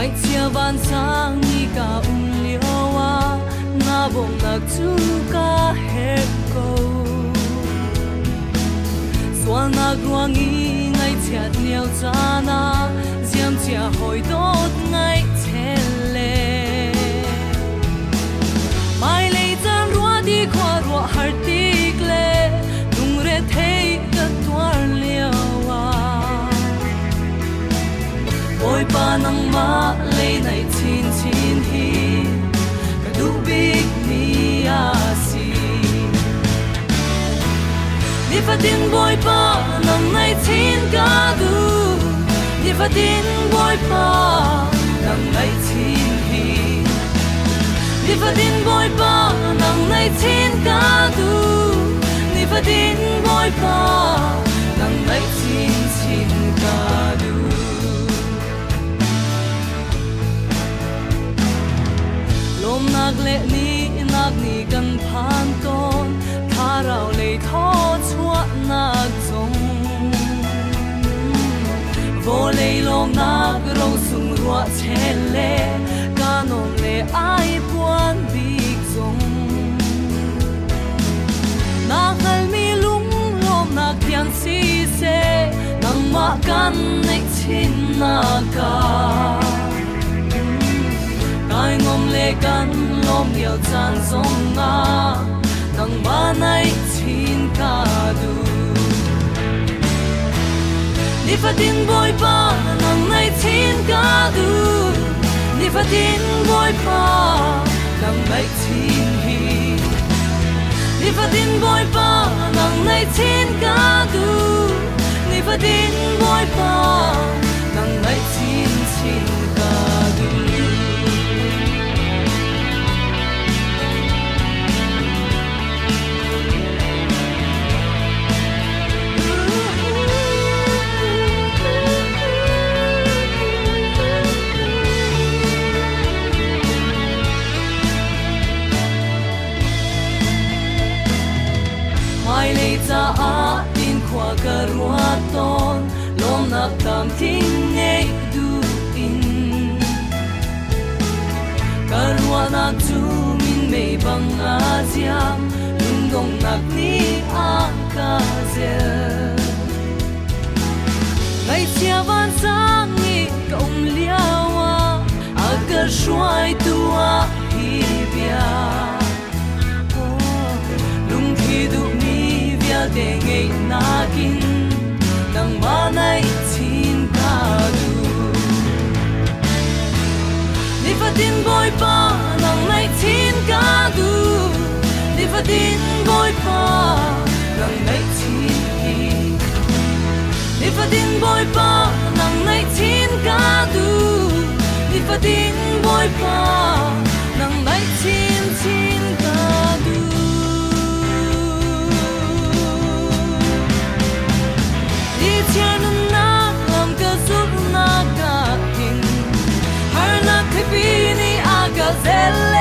ngày chia van sang ni cả liêu à na bông nạc chu cả hết câu xóa nạc ruang nghi ngày chia nhiều cha na diam chia hồi đốt ngày thèn lệ mai lấy chân rua đi qua rua hạt tiếc lệ nung rê thấy cất toan liêu à ôi ba nang ma lấy này chín chín hi cả đủ biết ni à si đi phát tin bôi ba nang này chín cả đủ đi phát tin bôi ba nang này chín hi đi phát tin bôi ba nang này chín cả đủ đi phát tin bôi ba nang này chín chín cả đủ lom nag le ni kan phan ton tharau le tho chua nag zong vo le lom nag ro sung ruwa chen le kanom le ai puan big zong na hal mi lung lom nag pian si se nang ma kan nei chin na ka ai ngom lệ căn lom liao chan song nga nang ba nai chin ka du ni fa tin boy pa nang nai chin ka du ni fa tin boy pa nang nai chin hi ni fa tin boy pa nang nai chin ka du ni fa tin boy pa nang nai chin chin ka du mai lấy cha a tin khoa cả rua ton lom nạc tam thinh nghe du in cả rua nạc chu min mei bang a diam lung dong nạc ni a ka zel ngày chia van sang ni công liao a cả suai tua hi bia lung thi du de ngei na kin nang ma nai chin ka du ni fa tin boy pa nang nai chin ka du ni fa tin boy pa nang nai chin hi ni fa tin boy pa nang nai chin ka du ni fa tin boy pa nang nai chin chin ka du Tiyan na lam ka zuk na ka hin har na khipini aga zelle